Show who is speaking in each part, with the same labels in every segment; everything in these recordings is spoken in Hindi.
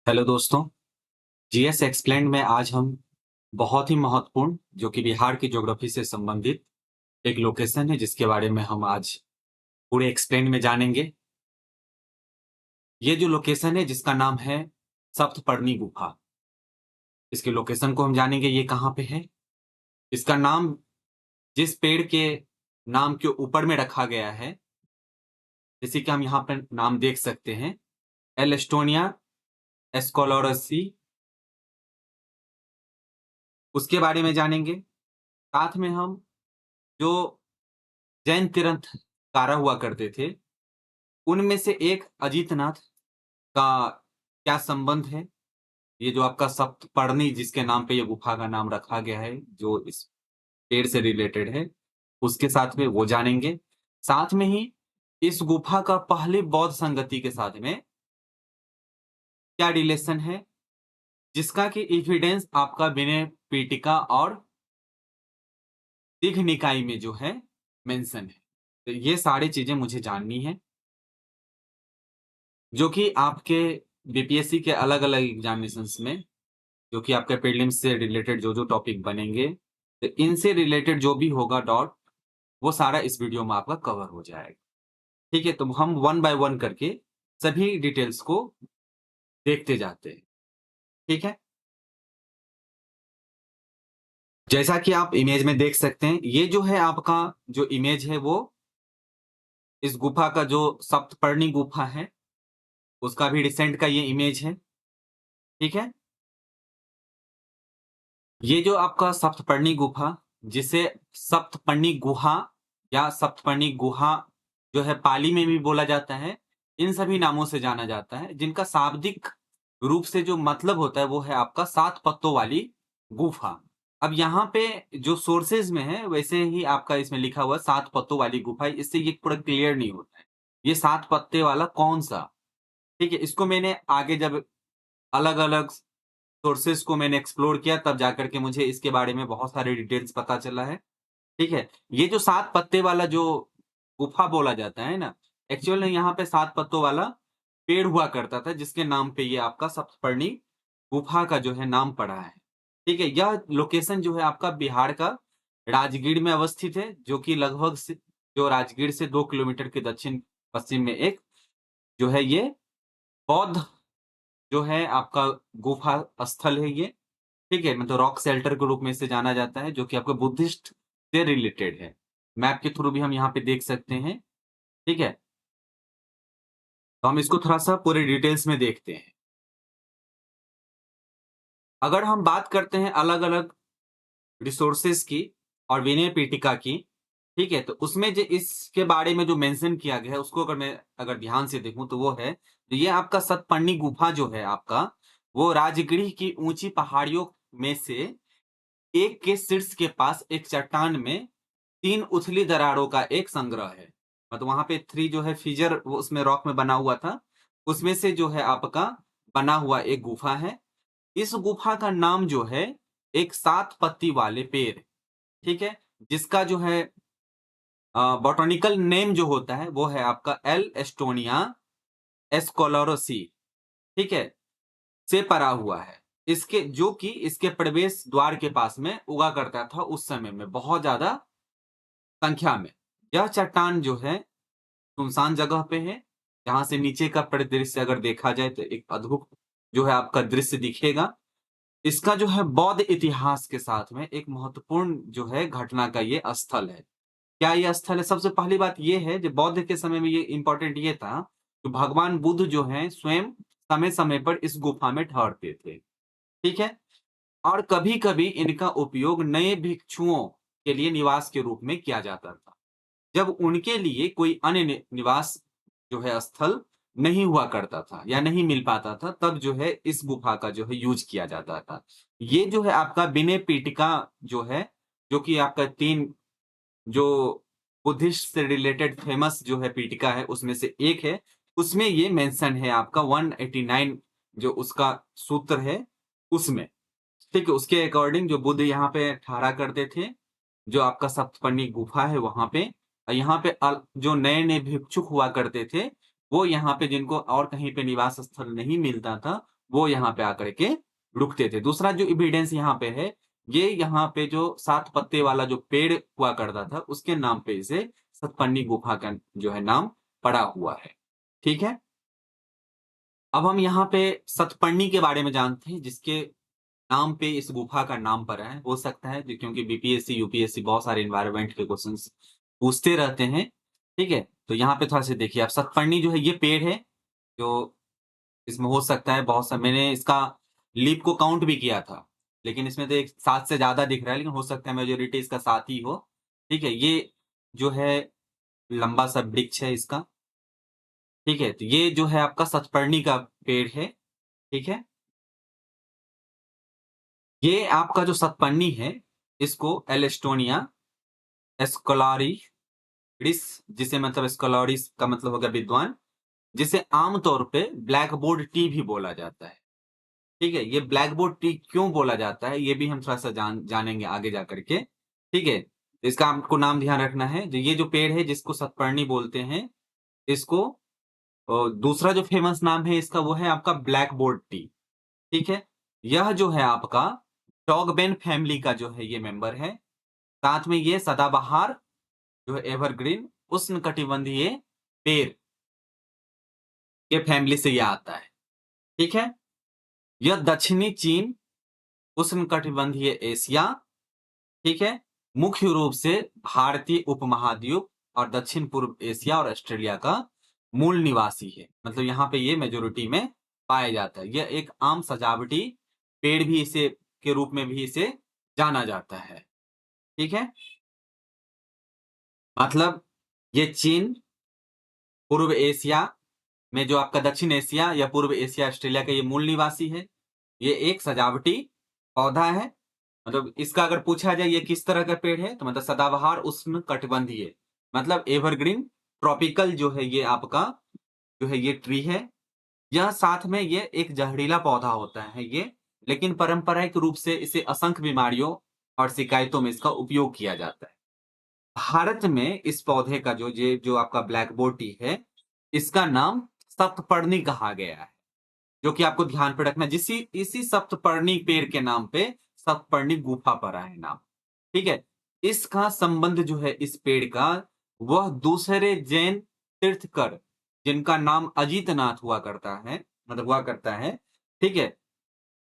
Speaker 1: हेलो दोस्तों, जीएस एक्सप्लेन्ड में आज हम बहुत ही महत्वपूर्ण जो कि बिहार की ज्योग्राफी से संबंधित एक लोकेशन है जिसके बारे में हम आज पूरे एक्सप्लेन में जानेंगे। ये जो लोकेशन है जिसका नाम है सप्तपर्णी गुफा। इसके लोकेशन को हम जानेंगे ये कहाँ पे है। इसका नाम जिस पेड़ के नाम के ऊपर में रखा गया है, जैसे कि हम यहाँ पर नाम देख सकते हैं, एल एस्कोलोरसी, उसके बारे में जानेंगे। साथ में हम जो जैन तीर्थंकरा हुआ करते थे, उनमें से एक अजीतनाथ का क्या संबंध है? ये जो आपका सप्तपर्णी जिसके नाम पे ये गुफा का नाम रखा गया है, जो इस पेड़ से रिलेटेड है, उसके साथ में वो जानेंगे। साथ में ही इस गुफा का पहले बौद्ध संगति के साथ में क्या रिलेशन है, जिसका कि एविडेंस आपका विनय पीटिका और दीघ निकाय में जो है मेंशन है। तो ये सारी चीजें मुझे जाननी है, जो कि आपके बीपीएससी के अलग-अलग एग्जामिनेशंस में, जो कि आपके प्रीलिम्स से रिलेटेड जो-जो टॉपिक बनेंगे, तो इनसे रिलेटेड जो भी होगा डॉट, वो सारा इस वीडियो में आपका कवर हो जाएगा। ठीक है? तो हम वन बाय वन करके सभी डिटेल्स को देखते जाते हैं। ठीक है? जैसा कि आप इमेज में देख सकते हैं, ये जो है आपका जो इमेज है वो इस गुफा का जो सप्तपर्णी गुफा है, उसका भी रिसेंट का ये इमेज है। ठीक है? ये जो आपका सप्तपर्णी गुफा, जिसे सप्तपर्णी गुहा या सप्तपर्णी गुहा जो है पाली में भी बोला जाता है, इन सभी नामों से जाना जाता है, जिनका शाब्दिक रूप से जो मतलब होता है वो है आपका 7 पत्तों वाली गुफा। अब यहाँ पे जो सोर्सेज़ में है वैसे ही आपका इसमें लिखा हुआ है 7 पत्तों वाली गुफा, इससे ये पूरा क्लियर नहीं होता है। ये 7 पत्ते वाला कौन-सा? ठीक है? इसको मैंने आगे जब अलग-अलग सोर्सेज़ को मैंने एक्सप्लोर किया तब जाकर के मुझे इसके बारे में बहुत सारे डिटेल्स पता चला है, ठीक है? ये जो 7 पत्ते वाला जो गुफा बोला जाता है ना, एक्चुअल में यहाँ पे 7 पत्तों वाला पेड़ हुआ करता था जिसके नाम पे ये आपका सप्तपर्णी गुफा का जो है नाम पड़ा है, ठीक है? यह लोकेशन जो है आपका बिहार का राजगीर में अवस्थित है, जो कि लगभग से जो राजगीर से 2 किलोमीटर के दक्षिण-पश्चिम में एक जो है ये बौद्ध जो है आपका गुफा स्थल है ये। ठीक है? मतलब रॉक शेल्टर के रूप में इसे जाना जाता है, जो कि आपका बुद्धिस्ट से रिलेटेड है। मैप के थ्रू भी हम यहाँ पे देख सकते हैं, ठीक है? तो हम इसको थोड़ा-सा पूरे डिटेल्स में देखते हैं। अगर हम बात करते हैं अलग-अलग रिसोर्सेज़ की और विनय पीटिका की, ठीक है? तो उसमें जो इसके बारे में जो मेंशन किया गया है, उसको अगर ध्यान से देखूँ तो वो है, तो ये आपका सतपन्नी गुफा जो है आपका, वो राजगीर की ऊँची पहाड़ियों में से एक के शीर्ष के पास एक चट्टान में 3 उथली दरारों का एक संग्रह है। मतलब वहाँ पे 3 जो है फिजर वो उसमें रॉक में बना हुआ था। उसमें से जो है आपका बना हुआ एक गुफा है। इस गुफा का नाम जो है एक 7 पत्ती वाले पेड़, ठीक है? जिसका जो है बॉटनिकल नेम जो होता है वो है आपका एल एस्टोनिया एस्कोलोरोसी, ठीक है? से परा हुआ है। इसके जो कि इसके प्रवेश द्वार के पास में उगा करता था उस समय में बहुत ज़्यादा संख्या में। यह चट्टान जो है सुनसान जगह पे है, जहाँ से नीचे का परिदृश्य अगर देखा जाए तो एक अद्भुत जो है आपका दृश्य दिखेगा। इसका जो है बौद्ध इतिहास के साथ में एक महत्वपूर्ण जो है घटना का ये स्थल है। क्या ये स्थल है? सबसे पहली बात ये है जो बौद्ध के समय में ये इम्पोर्टेंट ये था, कि भगवान बुद्ध जो हैं स्वयं समय-समय पर इस गुफा में ठहरते थे। ठीक है? और कभी-कभी इनका उपयोग नए भिक्षुओं के लिए निवास के रूप में किया जाता था। जब उनके लिए कोई अन्य निवास जो है स्थल नहीं हुआ करता था या नहीं मिल पाता था, तब जो है इस गुफा का जो है यूज़ किया जाता था। ये जो है आपका विनय पीटिका जो है, जो कि आपका 3 जो बुद्धिस्ट से रिलेटेड फेमस जो है पीटिका है, उसमें से एक है। उसमें ये मेंशन है आपका 189 जो उसका सूत्र है, उसमें। ठीक है? उसके अकॉर्डिंग जो बुद्ध यहाँ पे ठहरा करते थे, जो आपका सप्तपर्णी गुफा है वहाँ पे। यहाँ पे जो नए-नए भिक्षुक हुआ करते थे, वो यहाँ पे जिनको और कहीं पे निवास स्थल नहीं मिलता था, वो यहाँ पे आकर के रुकते थे। दूसरा जो एविडेंस यहाँ पे है, ये यहाँ पे जो 7 पत्ते वाला जो पेड़ हुआ करता था, उसके नाम पे इसे सतपन्नी गुफा का जो है नाम पड़ा हुआ है। ठीक है? अब हम यहाँ पे सतपन्नी के बारे में जानते हैं, जिसके नाम पे इस गुफा का नाम पड़ा है। हो सकता है क्योंकि बीपीएससी, यूपीएससी बहुत सारे एनवायरनमेंट के क्वेश्चंस पूछते रहते हैं। ठीक है? तो यहाँ पे थोड़ा-सा देखिए आप, सतपन्नी जो है ये पेड़ है, जो इसमें हो सकता है बहुत सा, मैंने इसका लीफ को काउंट भी किया था, लेकिन इसमें तो एक 7 से ज़्यादा दिख रहा है, लेकिन हो सकता है मेजॉरिटी इसका 7 ही हो। ठीक है? ये जो है लंबा सा वृक्ष है इसका। ठीक है? तो ये जो है आपका सतपर्णी का पेड़ है। ठीक है? ये आपका जो सतपन्नी है, इसको एलेस्टोनिया एस्केलारिडिस, जिसे मतलब स्कॉलरिस का मतलब हो गया विद्वान, जिसे आम तौर पे ब्लैक बोर्ड टी भी बोला जाता है। ठीक है? ये ब्लैक बोर्ड टी क्यों बोला जाता है, ये भी हम थोड़ा-सा जानेंगे आगे जाकर के। ठीक है? इसका आपको नाम ध्यान रखना है। जो ये जो पेड़ है जिसको सतपर्णी बोलते हैं, इसको दूसरा जो फेमस नाम है इसका, वो है आपका ब्लैक बोर्ड टी। ठीक है? यह जो है आपका डॉगबेन फैमिली का जो है ये मेंबर है। साथ में ये सदाबहार जो है एवरग्रीन उष्णकटिबंधीय पेड़ के फैमिली से ये आता है। ठीक है? यह दक्षिणी चीन, उष्णकटिबंधीय एशिया, ठीक है? मुख्य रूप से भारतीय उपमहाद्वीप और दक्षिण पूर्व एशिया और ऑस्ट्रेलिया का मूल निवासी है। मतलब यहाँ पे ये मेजॉरिटी में पाया जाता है। यह एक आम सजावटी पेड़ भी इसे के रूप में भी इसे जाना जाता है। ठीक है? मतलब ये चीन, पूर्व एशिया में जो आपका दक्षिण एशिया या पूर्व एशिया, ऑस्ट्रेलिया का ये मूल निवासी है। ये एक सजावटी पौधा है। मतलब इसका अगर पूछा जाए ये किस तरह का पेड़ है, तो मतलब सदाबहार उष्णकटिबंधीय, मतलब एवरग्रीन ट्रॉपिकल जो है ये आपका जो है ये ट्री है। यह साथ में ये एक जहरीला पौधा होता है ये, लेकिन पारंपरिक रूप से इसे असंख्य बीमारियों और शिकायतों में इसका उपयोग किया जाता है। भारत में इस पौधे का जो आपका ब्लैक बोटी है, इसका नाम सप्तपर्णी कहा गया है, जो कि आपको ध्यान पे रखना है। इसी सप्तपर्णी पेड़ के नाम पे सप्तपर्णी गुफा पड़ा है नाम। ठीक है? इसका संबंध जो है इस पेड़ का, वह दूसरे जैन तीर्थकर जिनका नाम अजीतनाथ हुआ करता है, मतलब हुआ करता है। ठीक है?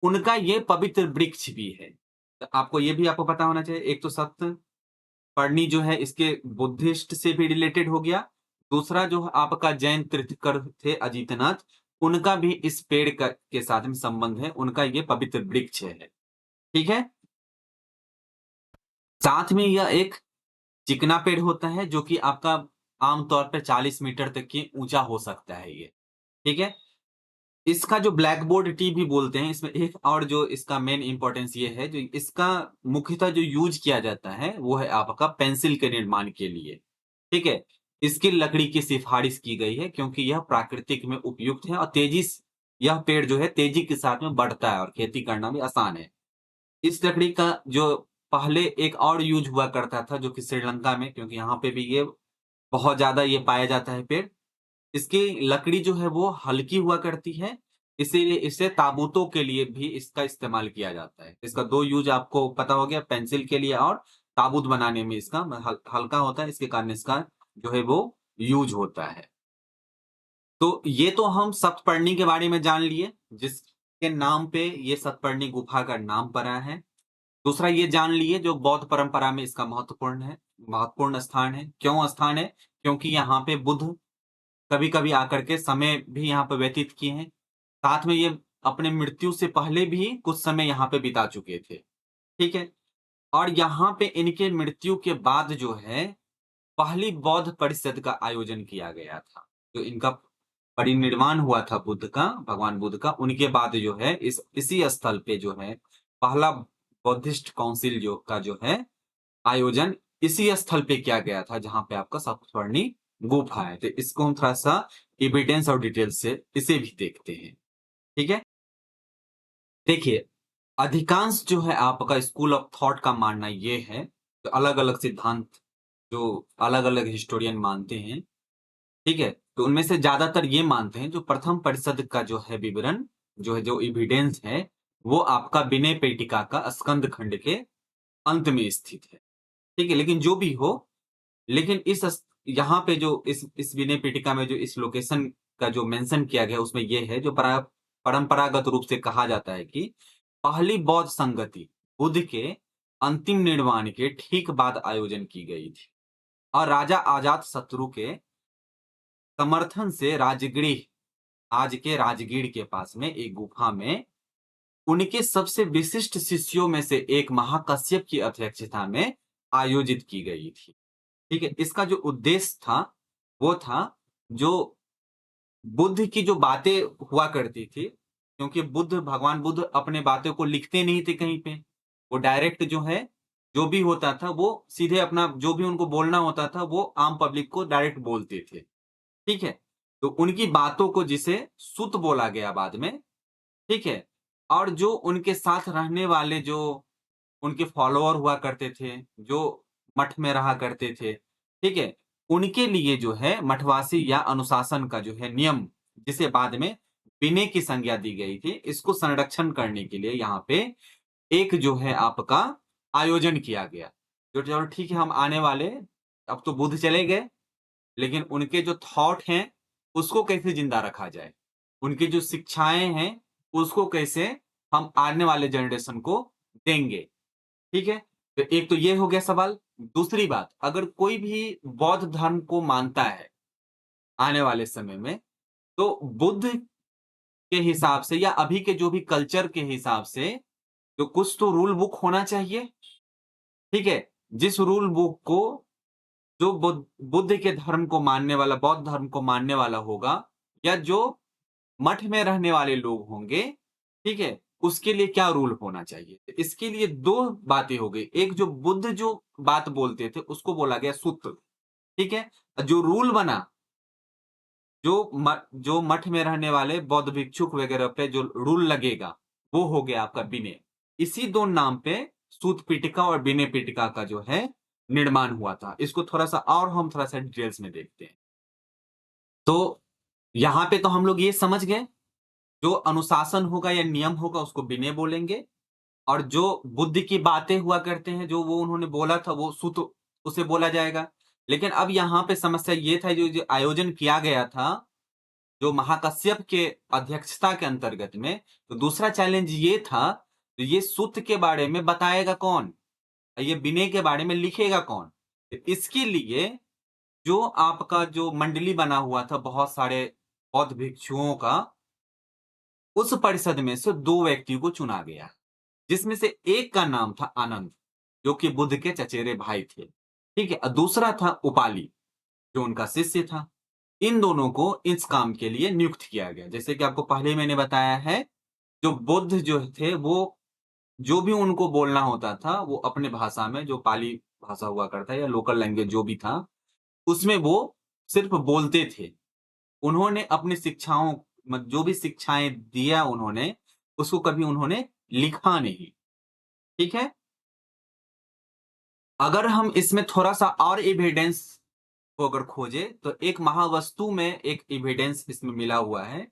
Speaker 1: उनका ये पवित्र वृक्ष भी है। तो आपको ये भी आपको पता होना चाहिए। एक तो सप्त पढ़नी जो है इसके बुद्धिस्ट से भी रिलेटेड हो गया। दूसरा जो आपका जैन तीर्थकर थे अजीतनाथ, उनका भी इस पेड़ का के साथ में संबंध है, उनका ये पवित्र वृक्ष है। ठीक है? साथ में यह एक चिकना पेड़ होता है जो कि आपका आमतौर पे 40 मीटर तक की ऊँचा हो सकता है ये। ठीक है? इसका जो ब्लैक बोर्ड टी भी बोलते हैं, इसमें एक और जो इसका मेन इम्पोर्टेंस ये है, जो इसका मुख्यतः जो यूज़ किया जाता है, वो है आपका पेंसिल के निर्माण के लिए। ठीक है? इसकी लकड़ी की सिफ़ारिश की गई है क्योंकि यह प्राकृतिक में उपयुक्त है और यह पेड़ जो है तेज़ी के साथ में बढ़ता है और खेती करना भी आसान है। इस लकड़ी का जो पहले एक और यूज़ हुआ करता था जो कि श्रीलंका में, क्योंकि यहाँ पे भी ये बहुत ज़्यादा ये पाया जाता है पेड़। इसकी लकड़ी जो है वो हल्की हुआ करती है, इसीलिए इसे ताबूतों के लिए भी इसका इस्तेमाल किया जाता है। इसका 2 यूज़ आपको पता हो गया, पेंसिल के लिए और ताबूत बनाने में इसका हल्का होता है, इसके कारण इसका जो है वो यूज़ होता है। तो ये तो हम सप्तपर्णी के बारे में जान लिए, जिसके नाम पे ये सप्तपर्णी गुफा का नाम पड़ा है। दूसरा ये जान लिए जो बौद्ध परंपरा में इसका महत्वपूर्ण स्थान है। क्यों स्थान है? क्योंकि यहाँ पे बुद्ध कभी-कभी आकर के समय भी यहाँ पे व्यतीत किए हैं। साथ में ये अपने मृत्यु से पहले भी कुछ समय यहाँ पे बिता चुके थे। ठीक है? और यहाँ पे इनके मृत्यु के बाद जो है, पहली बौद्ध परिषद का आयोजन किया गया था। तो इनका परिनिर्वाण हुआ था बुद्ध का, भगवान बुद्ध का, उनके बाद जो है इसी स्थल पे जो है पहला बौद्धिस्ट काउंसिल जो है आयोजन इसी स्थल पे किया गया था जहाँ पे आपका सप्तपर्णी गुफा है। तो इसको हम थोड़ा-सा एविडेंस और डिटेल से इसे भी देखते हैं। ठीक है? देखिए, अधिकांश जो है आपका स्कूल ऑफ थॉट का मानना ये है, तो अलग-अलग सिद्धांत जो अलग-अलग हिस्टोरियन मानते हैं, ठीक है? तो उनमें से ज़्यादातर ये मानते हैं जो प्रथम परिषद का जो है विवरण जो है जो एविडेंस है वो आपका विनय पेटिका का स्कंद खंड के अंत में स्थित है। ठीक है, लेकिन जो भी हो, लेकिन यहाँ पे जो इस विनय पेटिका में जो इस लोकेशन का जो मेंशन किया गया उसमें ये है जो परंपरागत रूप से कहा जाता है कि पहली बौद्ध संगति बुद्ध के अंतिम निर्वाण के ठीक बाद आयोजन की गई थी और राजा अजात शत्रु के समर्थन से राजगृह, आज के राजगीर के पास में एक गुफा में उनके सबसे विशिष्ट शिष्यों में से एक महाकश्यप की अध्यक्षता में आयोजित की गई थी। ठीक है, इसका जो उद्देश्य था वो था जो बुद्ध की जो बातें हुआ करती थी, क्योंकि भगवान बुद्ध अपने बातों को लिखते नहीं थे कहीं पे, वो डायरेक्ट जो है जो भी होता था वो सीधे अपना जो भी उनको बोलना होता था वो आम पब्लिक को डायरेक्ट बोलते थे। ठीक है, तो उनकी बातों को जिसे सुत बोला गया बाद में, ठीक है, और जो उनके साथ रहने वाले जो उनके फॉलोअर हुआ करते थे, जो मठ में रहा करते थे, ठीक है? उनके लिए जो है मठवासी या अनुशासन का जो है नियम, जिसे बाद में विनय की संज्ञा दी गई थी, इसको संरक्षण करने के लिए यहाँ पे एक जो है आपका आयोजन किया गया। तो चलो ठीक है, हम आने वाले, अब तो बुद्ध चले गए, लेकिन उनके जो थॉट हैं, उसको कैसे जिंदा रखा जाए? उनकी जो शिक्षाएँ हैं, उसको कैसे हम आने वाले जनरेशन को देंगे? ठीक है? तो एक तो ये हो गया सवाल। दूसरी बात, अगर कोई भी बौद्ध धर्म को मानता है आने वाले समय में, तो बुद्ध के हिसाब से या अभी के जो भी कल्चर के हिसाब से, तो कुछ तो रूल बुक होना चाहिए, ठीक है? जिस रूल बुक को जो बुद्ध के धर्म को मानने वाला, बौद्ध धर्म को मानने वाला होगा या जो मठ में रहने वाले लोग होंगे, ठीक है? उसके लिए क्या रूल होना चाहिए? इसके लिए 2 बातें हो गई। एक जो बुद्ध जो बात बोलते थे उसको बोला गया सूत्र, ठीक है? जो रूल बना, जो मठ में रहने वाले बौद्ध भिक्षुक वगैरह पे जो रूल लगेगा, वो हो गया आपका विनय। इसी 2 नाम पे सूत पिटका और विनय पिटका का जो है निर्माण हुआ था। इसको थोड़ा-सा और हम थोड़ा-सा डिटेल्स में देखते हैं। तो यहाँ पे तो हम लोग ये समझ गए, जो अनुशासन होगा या नियम होगा उसको विनय बोलेंगे और जो बुद्ध की बातें हुआ करते हैं, जो वो उन्होंने बोला था वो सुत उसे बोला जाएगा। लेकिन अब यहाँ पे समस्या ये था जो आयोजन किया गया था, जो महाकश्यप के अध्यक्षता के अंतर्गत में, तो दूसरा चैलेंज ये था, तो ये सुत के बारे में बताएगा कौन? ये विनय के बारे में लिखेगा कौन? तो इसके लिए जो आपका जो मंडली बना हुआ था बहुत सारे बौद्ध भिक्षुओं का, उस परिषद में से 2 व्यक्तियों को चुना गया, जिसमें से एक का नाम था आनंद, जो कि बुद्ध के चचेरे भाई थे। ठीक है? दूसरा था उपाली, जो उनका शिष्य था। इन दोनों को इस काम के लिए नियुक्त किया गया। जैसे कि आपको पहले ही मैंने बताया है, जो बुद्ध जो थे वो जो भी उनको बोलना होता था, वो अपने भाषा में जो पाली भाषा हुआ करता है या लोकल लैंग्वेज जो भी था, उसमें वो सिर्फ़ बोलते थे। उन्होंने अपनी शिक्षाओं जो भी शिक्षाएँ दिया उन्होंने, उसको कभी उन्होंने लिखा नहीं। ठीक है? अगर हम इसमें थोड़ा-सा और एविडेंस को अगर खोजें, तो एक महावस्तु में एक एविडेंस इसमें मिला हुआ है,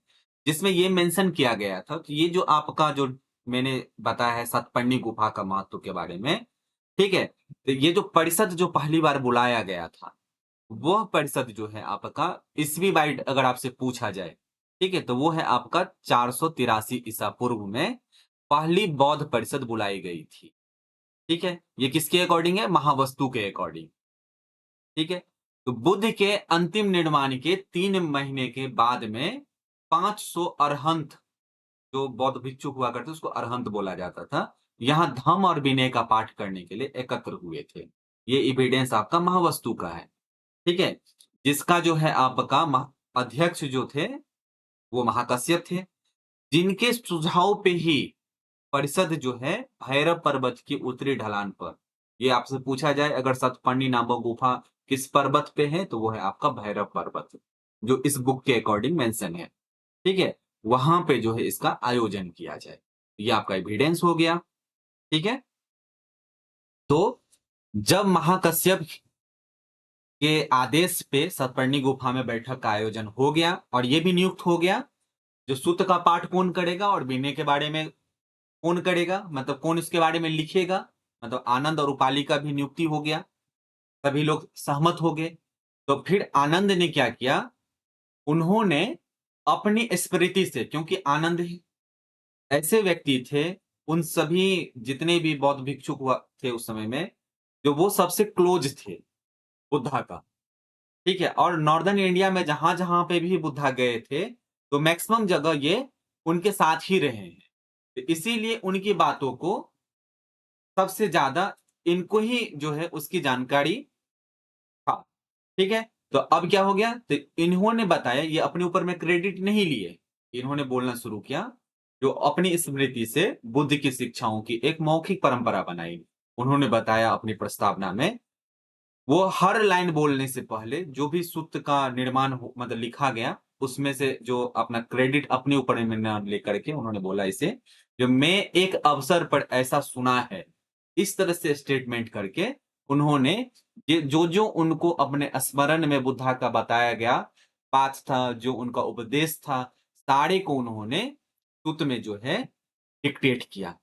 Speaker 1: जिसमें ये मेंशन किया गया था। तो ये जो आपका जो मैंने बताया है सतपन्नी गुफा का महत्व के बारे में, ठीक है? तो ये जो परिषद जो पहली बार बुलाया गया था, वह परिषद जो है आपका ईस्वी बाइट अगर आपसे पूछा जाए, ठीक है? तो वो है आपका 483 ईसा पूर्व में पहली बौद्ध परिषद बुलाई गई थी। ठीक है? ये किसके अकॉर्डिंग है? महावस्तु के अकॉर्डिंग। ठीक है? तो बुद्ध के अंतिम निर्वाण के 3 महीने के बाद में 500 अरहंत जो बौद्ध भिक्षुक हुआ करते उसको अरहंत बोला जाता था। यहाँ धम्म और विनय का पाठ करने के लिए एकत्र हुए थे। ये एविडेंस आपका महावस्तु का है। ठीक है? जिसका जो है आपका अध्यक्ष जो थे वो महाकश्यप थे, जिनके सुझाव पे ही परिषद जो है भैरव पर्वत की उत्तरी ढलान पर, ये आपसे पूछा जाए अगर सतपन्नी नामक गुफा किस पर्वत पे है तो वो है आपका भैरव पर्वत, जो इस बुक के अकॉर्डिंग मेंशन है। ठीक है? वहां पे जो है इसका आयोजन किया जाए। ये आपका एविडेंस हो गया। ठीक है? तो जब महाकश्यप के आदेश पे सतपन्नी गुफा में बैठक का आयोजन हो गया और ये भी नियुक्त हो गया जो सूत का पाठ कौन करेगा और विनय के बारे में कौन करेगा, मतलब कौन इसके बारे में लिखेगा। मतलब आनंद और उपाली का भी नियुक्ति हो गया, सभी लोग सहमत हो गए। तो फिर आनंद ने क्या किया, उन्होंने अपनी स्मृति से, क्योंकि आनंद ही ऐसे व्यक्ति थे, उन सभी जितने भी बौद्ध भिक्षुक हुआ थे उस समय में, जो वो सबसे क्लोज थे बुद्धा का, ठीक है। और नॉर्दर्न इंडिया में जहां-जहां पे भी बुद्धा गए थे, तो मैक्सिमम जगह ये उनके साथ ही रहे हैं। तो इसीलिए उनकी बातों को सबसे ज़्यादा इनको ही जो है उसकी जानकारी था, ठीक है। तो अब क्या हो गया, तो इन्होंने बताया, ये अपने ऊपर में क्रेडिट नहीं लिए, इन्होंने बोलना शुरू किया, जो अपनी स्मृति से बुद्ध की शिक्षाओं की एक मौखिक परंपरा बनाई। उन्होंने बताया अपनी प्रस्तावना में, वो हर लाइन बोलने से पहले जो भी सूत्र का निर्माण हो मतलब लिखा गया, उसमें से जो अपना क्रेडिट अपने ऊपर में ना लेकर के उन्होंने बोला इसे, जो मैं एक अवसर पर ऐसा सुना है, इस तरह से स्टेटमेंट करके उन्होंने ये जो-जो उनको अपने स्मरण में बुद्धा का बताया गया पाठ था, जो उनका उपदेश था, सारे को उन्होंने सूत्र में जो है डिक्टेट किया।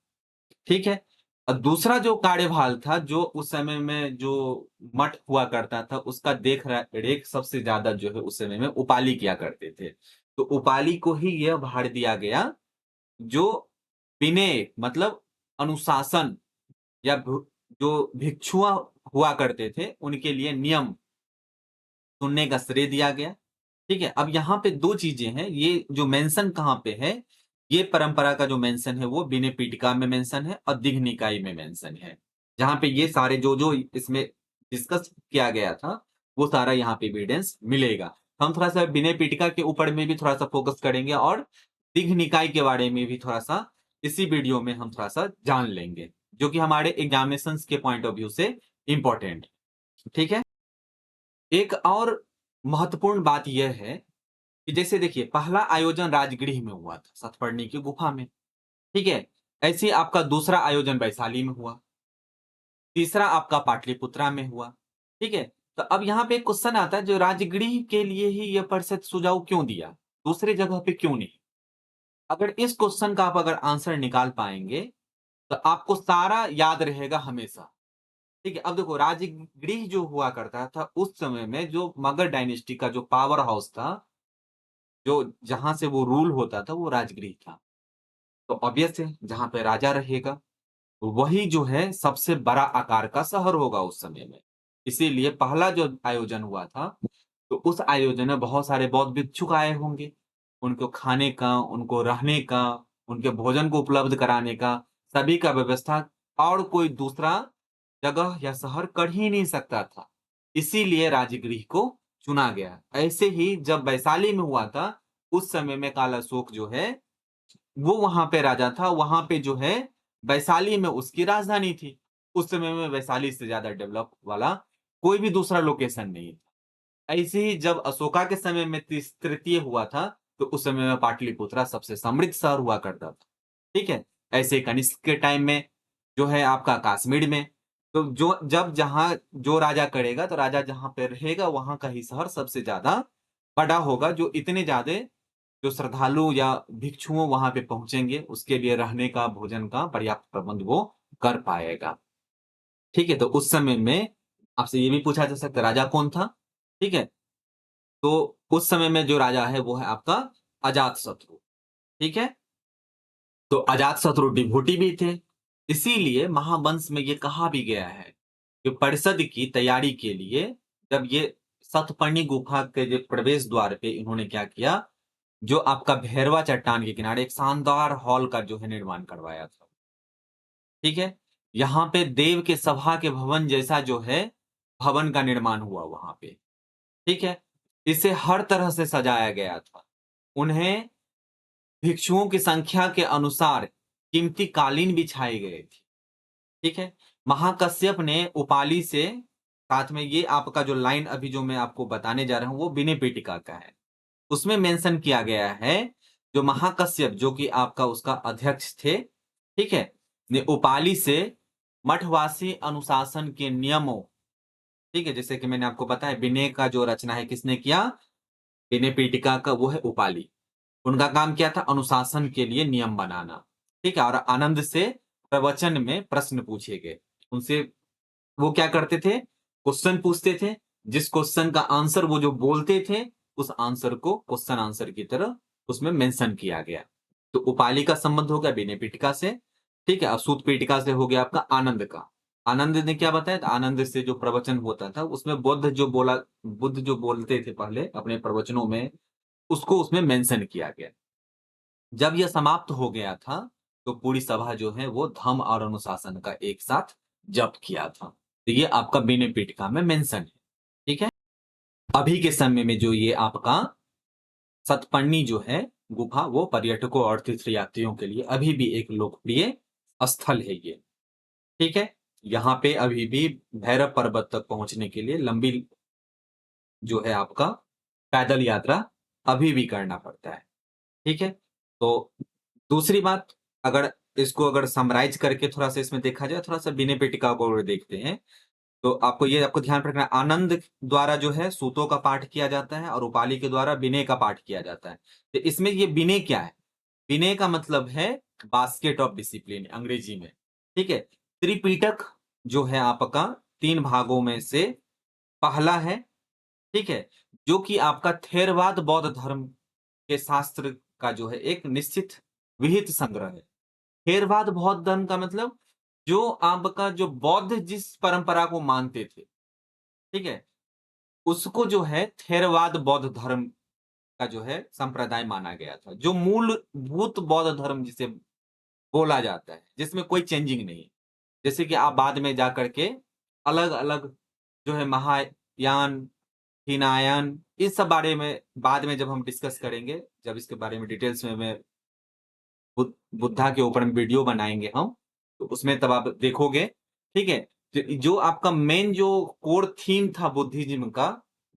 Speaker 1: ठीक है? दूसरा जो कार्यभार था, जो उस समय में जो मठ हुआ करता था, उसका देख-रेख सबसे ज़्यादा जो है उस समय में उपाली किया करते थे। तो उपाली को ही यह भार दिया गया, जो विनय मतलब अनुशासन या जो भिक्षुआ हुआ करते थे, उनके लिए नियम सुनने का श्रेय दिया गया। ठीक है? अब यहाँ पे 2 चीज़ें हैं, ये जो मेंशन कहाँ पे है, ये परंपरा का जो मेंशन है वो विनय पिटका में मेंशन है और दीघ निकाय में मेंशन है। जहाँ पे ये सारे जो-जो इसमें डिस्कस किया गया था, वो सारा यहाँ पे एविडेंस मिलेगा। हम थोड़ा-सा विनय पिटका के ऊपर में भी थोड़ा-सा फोकस करेंगे और दीघ निकाय के बारे में भी थोड़ा-सा इसी वीडियो में हम थोड़ा-सा जान लेंगे, जो कि हमारे एग्ज़ामिनेशंस के पॉइंट ऑफ व्यू से इम्पोर्टेंट, ठीक है? एक और महत्वपूर्ण बात यह है कि जैसे देखिए, पहला आयोजन राजगृह में हुआ था, सातवाहनी की गुफा में, ठीक है? ऐसे ही आपका दूसरा आयोजन वैशाली में हुआ, तीसरा आपका पाटलिपुत्रा में हुआ, ठीक है? तो अब यहाँ पे एक क्वेश्चन आता है, जो राजगृह के लिए ही ये परिषद सुझाव क्यों दिया? दूसरी जगह पे क्यों नहीं? अगर इस क्वेश्चन का आप अगर आंसर निकाल पाएँगे, तो आपको सारा याद रहेगा हमेशा, ठीक है? अब देखो, राजगृह जो हुआ करता था, उस समय में जो मगध डायनेस्टी का जो पावर हाउस था, जो जहाँ से वो रूल होता था, वो राजगृह था। तो ऑब्वियस है, जहाँ पे राजा रहेगा, वही जो है सबसे बड़ा आकार का शहर होगा उस समय में। इसीलिए पहला जो आयोजन हुआ था, तो उस आयोजन में बहुत सारे बौद्ध भिक्षुक आए होंगे। उनको खाने का, उनको रहने का, उनके भोजन को उपलब्ध कराने का, सभी का व्यवस्था और कोई दूसरा जगह या शहर कर ही नहीं सकता था। इसीलिए राजगृह को चुना गया। ऐसे ही जब वैशाली में हुआ था, उस समय में कालाशोक जो है, वो वहाँ पे राजा था, वहाँ पे जो है वैशाली में उसकी राजधानी थी। उस समय में वैशाली से ज़्यादा डेवलप वाला कोई भी दूसरा लोकेशन नहीं था। ऐसे ही जब अशोका के समय में तृतीय हुआ था, तो उस समय में पाटलिपुत्रा सबसे समृद्ध शहर हुआ करता था। ठीक है? ऐसे ही कनिष्क के टाइम में जो है आपका कश्मीर में, तो जो जब जहाँ जो राजा करेगा, तो राजा जहाँ पे रहेगा, वहाँ का ही शहर सबसे ज़्यादा बड़ा होगा, जो इतने ज़्यादा जो श्रद्धालु या भिक्षुओं वहाँ पे पहुँचेंगे, उसके लिए रहने का, भोजन का पर्याप्त प्रबंध वो कर पाएगा। ठीक है? तो उस समय में आपसे ये भी पूछा जा सकता है, राजा कौन था? ठीक है? तो उस समय में जो राजा है, वो है आपका अजातशत्रु। ठीक है? तो अजातशत्रु विभूति भी थे। इसीलिए महावंश में ये कहा भी गया है कि परिषद की तैयारी के लिए जब ये सतपर्णी गुफा के जो प्रवेश द्वार पे इन्होंने क्या किया, जो आपका भैरवा चट्टान के किनारे एक शानदार हॉल का जो है निर्माण करवाया था। ठीक है? यहाँ पे देव के सभा के भवन जैसा जो है, भवन का निर्माण हुआ वहाँ पे। ठीक है? इसे हर तरह से सजाया गया था। उन्हें भिक्षुओं की संख्या के अनुसार कीमती कालीन बिछाए गए थे। ठीक है? महाकश्यप ने उपाली से, साथ में ये आपका जो लाइन अभी जो मैं आपको बताने जा रहा हूँ, वो विनय पिटका का है। उसमें मेंशन किया गया है, जो महाकश्यप जो कि आपका उसका अध्यक्ष थे, ठीक है? ने उपाली से मठवासी अनुशासन के नियमों, ठीक है? जैसे कि मैंने आपको बताया, विनय का जो रचना है किसने किया? विनय पिटका का वो है उपाली। उनका काम क्या था? अनुशासन के लिए नियम बनाना, ठीक है। और आनंद से प्रवचन में प्रश्न पूछे गए। उनसे वो क्या करते थे? क्वेश्चन पूछते थे। जिस क्वेश्चन का आंसर वो जो बोलते थे, उस आंसर को क्वेश्चन आंसर की तरह उसमें मेंशन किया गया। तो उपाली का संबंध हो गया विनय पीठिका से, ठीक है। और सूत पीठिका से हो गया आपका आनंद का। आनंद ने क्या बताया? तो आनंद से जो प्रवचन होता था उसमें बुद्ध जो बोलते थे पहले अपने प्रवचनों में, उसको उसमें मेंशन किया गया। जब यह समाप्त हो गया था, तो पूरी सभा जो है वो धम्म और अनुशासन का एक साथ जप किया था। तो ये आपका विनय पीठिका में मेंशन है, ठीक है। अभी के समय में जो ये आपका सतपन्नी जो है गुफा, वो पर्यटकों और तीर्थयात्रियों के लिए अभी भी एक लोकप्रिय स्थल है ये, ठीक है। यहाँ पे अभी भी भैरव पर्वत तक पहुंचने के लिए लंबी जो है आपका पैदल यात्रा अभी भी करना पड़ता है, ठीक है। तो दूसरी बात, अगर इसको अगर समराइज करके थोड़ा-सा इसमें देखा जाए, थोड़ा-सा विनय पिटका को अगर देखते हैं, तो आपको ध्यान रखना है, आनंद द्वारा जो है सूतों का पाठ किया जाता है और उपाली के द्वारा विनय का पाठ किया जाता है। तो इसमें ये विनय क्या है? विनय का मतलब है बास्केट ऑफ डिसिप्लिन अंग्रेजी में, ठीक है। त्रिपिटक जो है आपका 3 भागों में से पहला है, ठीक है, जो कि आपका थेरवाद बौद्ध धर्म के शास्त्र का जो है एक निश्चित विहित संग्रह है। थेरवाद बौद्ध धर्म का मतलब जो आपका जो बौद्ध जिस परंपरा को मानते थे, ठीक है, उसको जो है थेरवाद बौद्ध धर्म का जो है संप्रदाय माना गया था। जो मूलभूत बौद्ध धर्म जिसे बोला जाता है, जिसमें कोई चेंजिंग नहीं। जैसे कि आप बाद में जाकर के अलग-अलग जो है महायान, हीनायान, इस सब बारे में बाद में जब हम डिस्कस करेंगे, जब इसके बारे में डिटेल्स में मैं बुद्धा के ऊपर में वीडियो बनाएँगे हम, तो उसमें तब आप देखोगे, ठीक है? जो आपका मेन जो कोर थीम था बुद्धिज़्म का,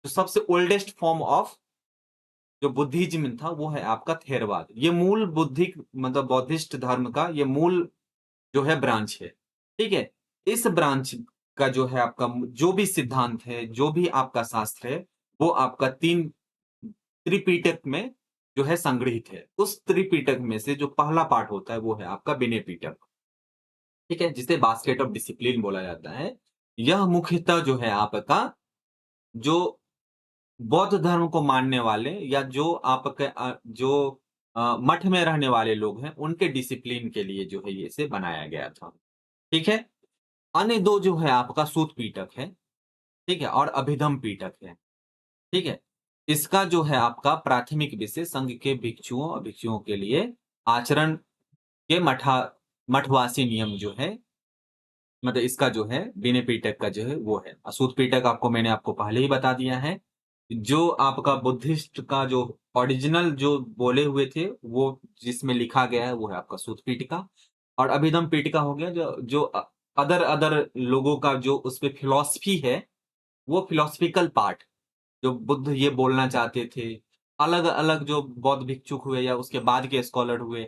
Speaker 1: जो सबसे ओल्डेस्ट फॉर्म ऑफ जो बुद्धिज़्म था, वो है आपका थेरवाद। ये मूल बुद्धिक मतलब बौद्धिस्ट धर्म का ये मूल जो है ब्रांच है, ठीक है? इस ब्रांच का जो है आपका जो भी सिद्धांत है, जो भी आपका शास्त्र है, वो आपका 3 त्रिपिटक में जो है संग्रहित है। उस त्रिपिटक में से जो पहला पार्ट होता है, वो है आपका विनय पिटक, ठीक है? जिसे बास्केट ऑफ डिसिप्लिन बोला जाता है। यह मुख्यतः जो है आपका जो बौद्ध धर्म को मानने वाले या जो आपके मठ में रहने वाले लोग हैं, उनके डिसिप्लिन के लिए जो है ये इसे बनाया गया था, ठीक है? अन्य 2 जो है आपका सूत पिटक है, ठीक है? और अभिधम पिटक है, ठीक है? इसका जो है आपका प्राथमिक विषय संघ के भिक्षुओं और भिक्षुओं के लिए आचरण के मठवासी नियम जो है, मतलब इसका जो है विनय पिटक का जो है वो है। सूत पिटक मैंने आपको पहले ही बता दिया है। जो आपका बुद्धिस्ट का जो ओरिजिनल जो बोले हुए थे, वो जिसमें लिखा गया है, वो है आपका सूत पिटका। और अभिधम पिटका हो गया जो जो अदर अदर लोगों का जो उसपे फिलॉसफी है, वो फिलॉसफिकल पार्ट जो बुद्ध ये बोलना चाहते थे, अलग-अलग जो बौद्ध भिक्षुक हुए या उसके बाद के स्कॉलर हुए,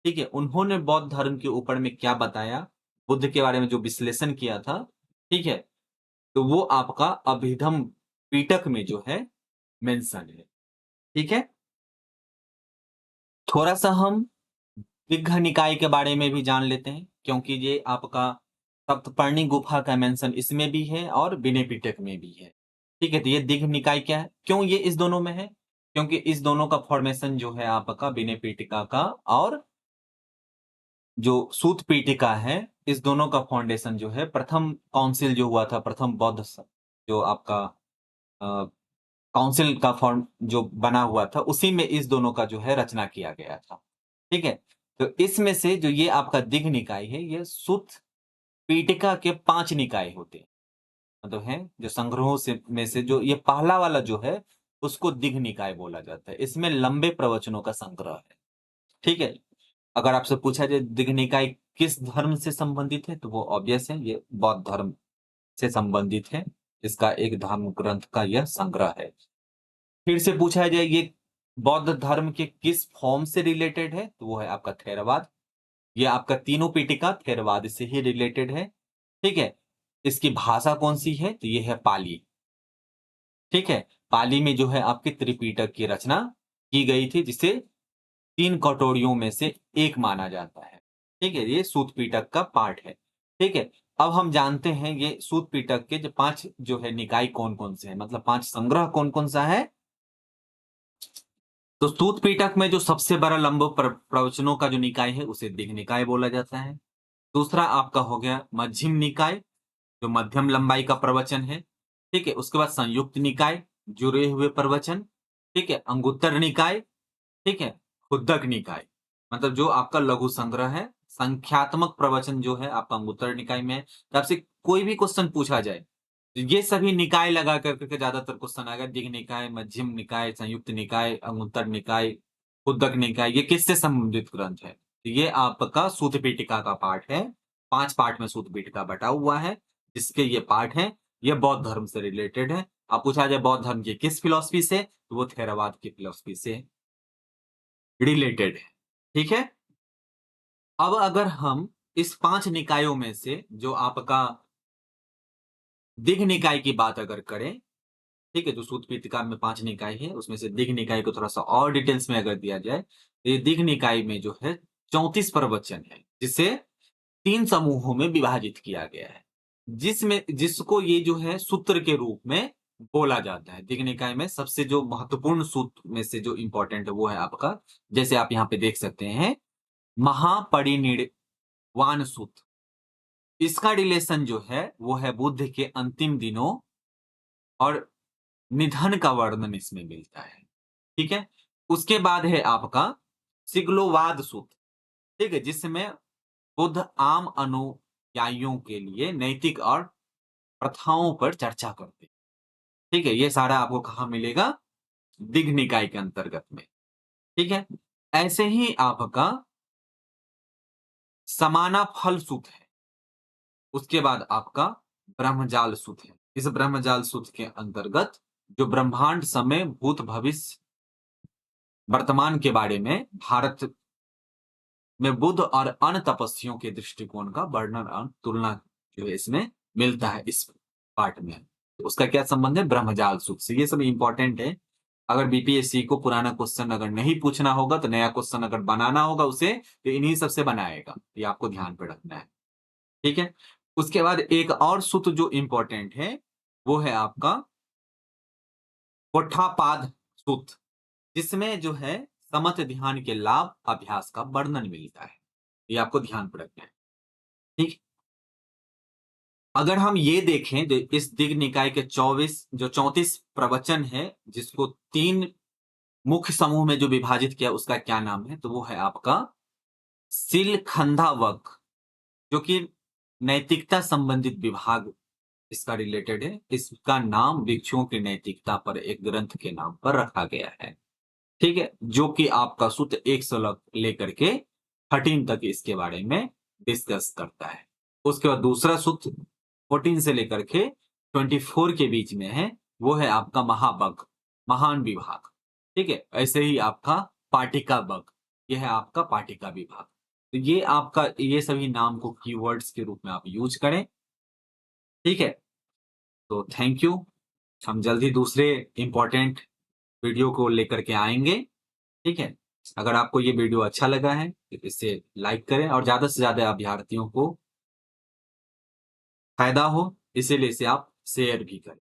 Speaker 1: ठीक है? उन्होंने बौद्ध धर्म के ऊपर में क्या बताया, बुद्ध के बारे में जो विश्लेषण किया था, ठीक है? तो वो आपका अभिधम पिटक में जो है मेंशन है, ठीक है? थोड़ा-सा हम दिग्घ निकाय के बारे में भी जान लेते हैं, क्योंकि ये आपका सप्तपर्णी गुफा का मेंशन इसमें भी है और विनय पिटक में भी है। ठीक है? तो ये दिग्घ निकाय क्या है? क्यों ये इस दोनों में है? क्योंकि इस दोनों का फॉर्मेशन जो है आपका विनय पिटका का और जो सूत पिटका है, इस दोनों का फाउंडेशन जो है प्रथम काउंसिल जो हुआ था, प्रथम बौद्ध जो आपका अ, काउंसिल का फॉर्म जो बना हुआ था, उसी में इस दोनों का जो है रचना किया गया था। ठीक है? तो इसमें से जो ये आपका दिग्ध निकाय है, ये सुत पीठिका के 5 निकाय होते हैं। मतलब हैं, जो संग्रहों से में से जो ये पहला वाला जो है, उसको दिग्ध निकाय बोला जाता है। इसमें लंबे प्रवचनों का संग्रह है। ठीक है? अगर आपसे पूछा जाए दिग्ध निकाय किस धर्म से संबंधित है, तो वो ऑब्वियस है, ये बौद्ध धर्म से संबंधित है। इसका एक धर्म ग्रंथ का यह संग्रह है। फिर से पूछा जाए ये बौद्ध धर्म के किस फॉर्म से रिलेटेड है, तो वो है आपका थेरवाद। ये आपका तीनों पिटका थेरवाद से ही रिलेटेड है, ठीक है? इसकी भाषा कौन-सी है? तो ये है पाली, ठीक है? पाली में जो है आपके त्रिपिटक की रचना की गई थी, जिसे 3 कटोरियों में से एक माना जाता है। ठीक है, ये सूत पिटक का पार्ट है। ठीक है, अब हम जानते हैं ये सूत पिटक के जो 5 जो है निकाय कौन-कौन से हैं, मतलब 5 संग्रह कौन-कौन सा है? तो सूत पिटक में जो सबसे बड़ा लंब प्रवचनों का जो निकाय है उसे दीघ निकाय बोला जाता है। दूसरा आपका हो गया मध्यम निकाय, जो मध्यम लंबाई का प्रवचन है। ठीक है, उसके बाद संयुक्त निकाय, जुड़े हुए प्रवचन। ठीक है, अंगुत्तर निकाय। ठीक है, खुद्दक निकाय, मतलब जो आपका लघु संग्रह है। संख्यात्मक प्रवचन जो है आपका अंगुत्तर निकाय में है। तो आपसे कोई भी क्वेश्चन पूछा जाए, तो ये सभी निकाय लगा करके ज्यादातर क्वेश्चन आएगा। दीघ निकाय, मध्यम निकाय, संयुक्त निकाय, अंगुत्तर निकाय, खुद्दक निकाय, ये किससे संबंधित ग्रंथ है? तो ये आपका सूत पीठिका का पाठ है। 5 पार्ट में सूत पीठिका बटा हुआ है, जिसके ये पाठ है, ये बौद्ध धर्म से रिलेटेड है। अब पूछा जाए बौद्ध धर्म की किस फिलॉसफी से, तो वो थेरावाद की फिलॉसफी से रिलेटेड है। ठीक है, अब अगर हम इस 5 निकायों में से जो आपका दीघ निकाय की बात अगर करें, ठीक है, जो सूत पीठिका में 5 निकाय है, उसमें से दीघ निकाय को थोड़ा-सा और डिटेल्स में अगर दिया जाए, तो ये दीघ निकाय में जो है 34 प्रवचन है, जिसे 3 समूहों में विभाजित किया गया है। जिसको ये जो है सूत्र के रूप में बोला जाता है। दीघ निकाय में सबसे जो महत्वपूर्ण सूत्र में से जो इम्पोर्टेंट है, वो है आपका, जैसे आप यहाँ पे देख सकते हैं, महापरिनिर्वाण सूत्र। इसका रिलेशन जो है, वो है बुद्ध के अंतिम दिनों और निधन का वर्णन इसमें मिलता है। ठीक है? उसके बाद है आपका सिगलोवाद सूत्र, ठीक है? जिसमें बुद्ध आम अनुयायियों के लिए नैतिक और प्रथाओं पर चर्चा करते हैं। ठीक है? ये सारा आपको कहाँ मिलेगा? दीघ निकाय के अंतर्गत में। ठीक है? ऐसे ही आपका समाना फल सूत्र है। उसके बाद आपका ब्रह्मजाल सूत्र है। इस ब्रह्मजाल सूत्र के अंतर्गत जो ब्रह्मांड, समय, भूत, भविष्य, वर्तमान के बारे में भारत में बुद्ध और अन्य तपस्वियों के दृष्टिकोण का वर्णन और तुलना जो है इसमें मिलता है इस पार्ट में। तो उसका क्या संबंध है? ब्रह्मजाल सूत्र से। ये सब इंपॉर्टेंट है। अगर बीपीएससी को पुराना क्वेश्चन अगर नहीं पूछना होगा, तो नया क्वेश्चन अगर बनाना होगा उसे, तो इन्हीं सब से बनाएगा। ये आपको ध्यान पे रखना है। ठीक है? उसके बाद एक और सूत्र जो इंपॉर्टेंट है, वो है आपका पोट्टापाद सूत्र, जिसमें जो है समत ध्यान के लाभ अभ्यास का वर्णन मिलता है। ये आपको ध्यान पे रखना है। ठीक, अगर हम ये देखें, तो इस दीघ निकाय के 34 प्रवचन है, जिसको 3 मुख्य समूह में जो विभाजित किया, उसका क्या नाम है? तो वो है आपका सिलखंधा वग, जो कि नैतिकता संबंधित विभाग इसका रिलेटेड है। इसका नाम भिक्षुओं की नैतिकता पर एक ग्रंथ के नाम पर रखा गया है। ठीक है, जो कि आपका सूत्र 1 से लेकर के 13 तक इसके बारे में डिस्कस करता है। उसके बाद दूसरा सूत्र 14 से लेकर के 24 के बीच में है, वो है आपका महाबग, महान विभाग। ठीक है, ऐसे ही आपका पाटिका बग, यह है आपका पाटिका विभाग। तो ये आपका, ये सभी नाम को कीवर्ड्स के रूप में आप यूज करें। ठीक है, तो थैंक यू। हम जल्द ही दूसरे इंपॉर्टेंट वीडियो को लेकर के आएंगे। ठीक है, अगर आपको ये वीडियो अच्छा लगा है, तो इसे लाइक करें और ज्यादा से ज्यादा अभ्यर्थियों को फायदा हो, इसीलिए इसे आप शेयर भी करें।